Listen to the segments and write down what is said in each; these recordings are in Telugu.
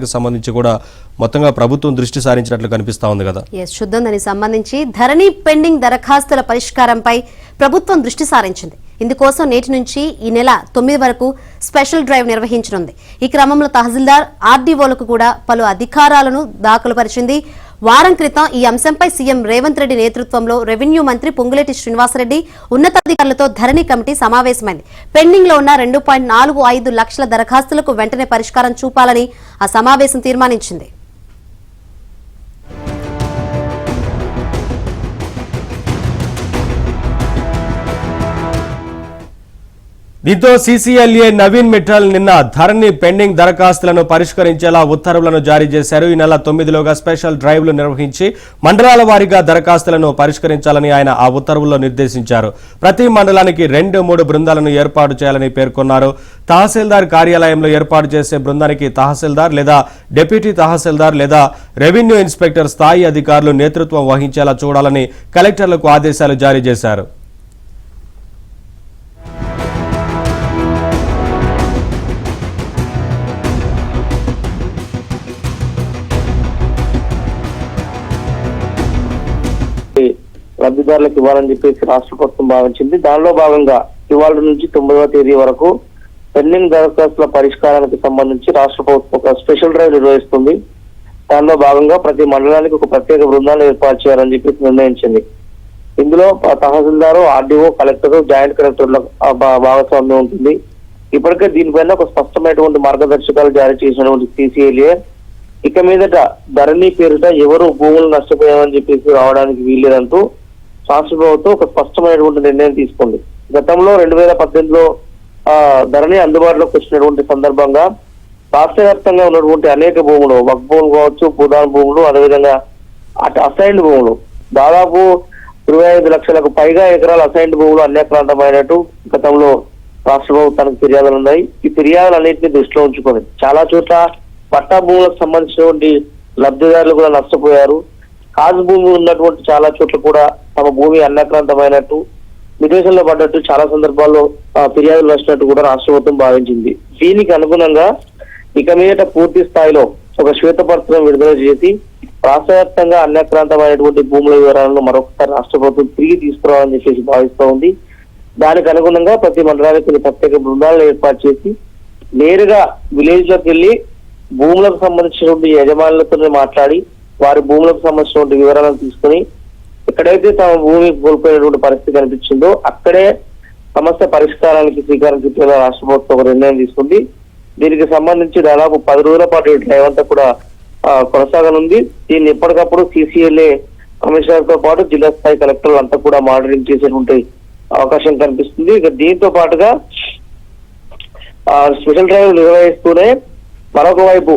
సంబంధించి కూడా మొత్తంగా ప్రభుత్వం దృష్టి సారించినట్లు కనిపిస్తా ఉంది కదా. చూద్దాం. దానికి సంబంధించి ధరణి పెండింగ్ దరఖాస్తుల పరిష్కారంపై ప్రభుత్వం దృష్టి సారించింది. ఇందుకోసం నేటి నుంచి ఈ నెల 9 వరకు స్పెషల్ డ్రైవ్ నిర్వహించనుంది. ఈ క్రమంలో తహసీల్దార్ ఆర్డీఓలకు కూడా పలు అధికారాలను దాఖలుపరిచింది. వారం క్రితం ఈ అంశంపై సీఎం రేవంత్ రెడ్డి నేతృత్వంలో రెవెన్యూ మంత్రి పొంగులేటి శ్రీనివాసరెడ్డి ఉన్నతాధికారులతో ధరణి కమిటీ సమావేశమైంది. పెండింగ్ లో ఉన్న 2.45 లక్షల దరఖాస్తులకు వెంటనే పరిష్కారం చూపాలని ఆ సమావేశం తీర్మానించింది. దీంతో సీసీఎల్ఏ నవీన్ మిట్టల్ నిన్న ధరణి పెండింగ్ దరఖాస్తులను పరిష్కరించేలా ఉత్తర్వులను జారీ చేశారు. ఈ నెల 9లోగా స్పెషల్ డ్రైవ్లు నిర్వహించి మండలాల వారీగా దరఖాస్తులను పరిష్కరించాలని ఆయన ఆ ఉత్తర్వుల్లో నిర్దేశించారు. ప్రతి మండలానికి 2-3 బృందాలను ఏర్పాటు చేయాలని పేర్కొన్నారు. తహసీల్దార్ కార్యాలయంలో ఏర్పాటు చేసే బృందానికి తహసీల్దార్ లేదా డిప్యూటీ తహసీల్దార్ లేదా రెవెన్యూ ఇన్స్పెక్టర్ స్థాయి అధికారులు నేతృత్వం వహించేలా చూడాలని కలెక్టర్లకు ఆదేశాలు జారీ చేశారు. లబ్ధిదారులకు ఇవ్వాలని చెప్పేసి రాష్ట్ర ప్రభుత్వం భావించింది. దానిలో భాగంగా ఇవాళ నుంచి 9వ తేదీ వరకు పెండింగ్ దరఖాస్తుల పరిష్కారానికి సంబంధించి రాష్ట్ర ప్రభుత్వం ఒక స్పెషల్ డ్రైవ్ నిర్వహిస్తుంది. దానిలో భాగంగా ప్రతి మండలానికి ఒక ప్రత్యేక బృందాన్ని ఏర్పాటు చేయాలని చెప్పేసి నిర్ణయించింది. ఇందులో తహసీల్దారు, ఆర్డీఓ, కలెక్టర్, జాయింట్ కలెక్టర్ల భాగస్వామ్యం ఉంటుంది. ఇప్పటికే దీనిపైన ఒక స్పష్టమైనటువంటి మార్గదర్శకాలు జారీ చేసినటువంటి సీసీఎల్ఏ ఇక మీదట ధరణి పేరిట ఎవరు భూములు నష్టపోయామని చెప్పేసి రావడానికి వీల్లేదంటూ రాష్ట్ర ప్రభుత్వం ఒక స్పష్టమైనటువంటి నిర్ణయం తీసుకుంది. గతంలో 2018లో ధరణి అందుబాటులోకి వచ్చినటువంటి సందర్భంగా రాష్ట్ర వ్యాప్తంగా ఉన్నటువంటి అనేక భూములు, వక్ఫ్ భూములు కావచ్చు, భూదాన భూములు, అదేవిధంగా అసైన్డ్ భూములు దాదాపు 25 లక్షలకు పైగా ఎకరాల అసైన్డ్ భూములు అన్యాక్రాంతమైనట్టు గతంలో రాష్ట్ర ప్రభుత్వానికి ఫిర్యాదులు ఉన్నాయి. ఈ ఫిర్యాదులన్నింటినీ దృష్టిలో ఉంచుకొని చాలా చోట్ల పట్టా భూములకు సంబంధించినటువంటి లబ్ధిదారులు కూడా నష్టపోయారు. కాజు భూమి ఉన్నటువంటి చాలా చోట్ల కూడా తమ భూమి అన్యాక్రాంతమైనట్టు, విదేశంలో పడ్డట్టు చాలా సందర్భాల్లో ఫిర్యాదులు వచ్చినట్టు కూడా రాష్ట్ర ప్రభుత్వం భావించింది. దీనికి అనుగుణంగా ఇక మీదట పూర్తి స్థాయిలో ఒక శ్వేతపత్రం విడుదల చేసి రాష్ట్ర వ్యాప్తంగా అన్యాక్రాంతమైనటువంటి భూముల వివరాలను మరొకసారి రాష్ట్ర ప్రభుత్వం తిరిగి తీసుకురావాలని చెప్పేసి భావిస్తూ ఉంది. దానికి అనుగుణంగా ప్రతి మండలానికి కొన్ని ప్రత్యేక బృందాలను ఏర్పాటు చేసి నేరుగా విలేజ్ లోకి వెళ్లి భూములకు సంబంధించినటువంటి యజమానులతో మాట్లాడి వారి భూములకు సంబంధించినటువంటి వివరాలను తీసుకుని ఎక్కడైతే తమ భూమి కోల్పోయినటువంటి పరిస్థితి కనిపించిందో అక్కడే సమస్య పరిష్కారానికి శ్రీకారం చుట్టేలా రాష్ట్ర ప్రభుత్వం ఒక నిర్ణయం తీసుకుంది. దీనికి సంబంధించి దాదాపు 10 రోజుల పాటు ఈ డ్రైవ్ అంతా కూడా కొనసాగనుంది. దీన్ని ఎప్పటికప్పుడు సీసీఎల్ఏ కమిషనర్ తో పాటు జిల్లా స్థాయి కలెక్టర్లు అంతా కూడా మానిటరింగ్ చేసేటువంటి అవకాశం కనిపిస్తుంది. ఇక దీంతో పాటుగా స్పెషల్ డ్రైవ్ నిర్వహిస్తూనే మరొక వైపు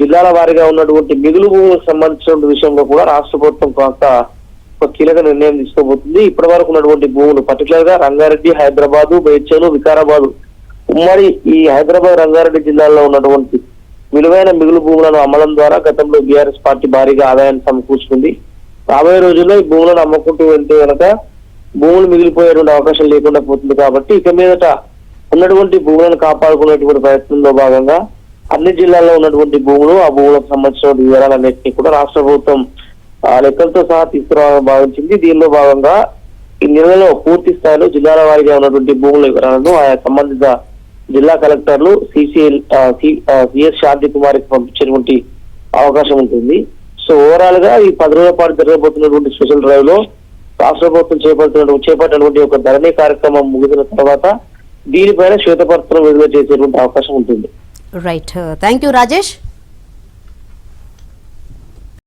జిల్లాల వారీగా ఉన్నటువంటి మిగులు భూములకు సంబంధించిన విషయంలో కూడా రాష్ట్ర ప్రభుత్వం కొంత ఒక కీలక నిర్ణయం తీసుకోబోతుంది. ఇప్పటి వరకు ఉన్నటువంటి భూములు పర్టికులర్ గా రంగారెడ్డి, హైదరాబాదు, బేడ్చలు, వికారాబాదు ఉమ్మడి ఈ హైదరాబాద్, రంగారెడ్డి జిల్లాల్లో ఉన్నటువంటి విలువైన మిగులు భూములను అమ్మడం ద్వారా గతంలో బీఆర్ఎస్ పార్టీ భారీగా ఆదాయాన్ని సమకూర్చుకుంది. రాబోయే రోజుల్లో ఈ భూములను అమ్ముకుంటూ వెళ్తే కనుక భూములు మిగిలిపోయేటువంటి అవకాశం లేకుండా పోతుంది. కాబట్టి ఇక మీదట ఉన్నటువంటి భూములను కాపాడుకునేటువంటి ప్రయత్నంలో భాగంగా అన్ని జిల్లాల్లో ఉన్నటువంటి భూములు, ఆ భూములకు సంబంధించిన వివరాలన్నింటినీ కూడా రాష్ట్ర ప్రభుత్వం లెక్కలతో సహా తీసుకురావాలని భావించింది. దీనిలో భాగంగా ఈ నెలలో పూర్తి స్థాయిలో జిల్లాల వారీగా ఉన్నటువంటి భూముల వివరాలను ఆయా సంబంధిత జిల్లా కలెక్టర్లు సిఎస్ శాంతి కుమార్కి పంపించేటువంటి అవకాశం ఉంటుంది. సో ఓవరాల్ గా ఈ 10 రోజుల పాటు జరగబోతున్నటువంటి స్పెషల్ డ్రైవ్ లో రాష్ట్ర ప్రభుత్వం చేపట్టినటువంటి ఒక ధరణి కార్యక్రమం ముగిసిన తర్వాత దీనిపైన శ్వేతపత్రం విడుదల చేసేటువంటి అవకాశం ఉంటుంది. Right, thank you Rajesh.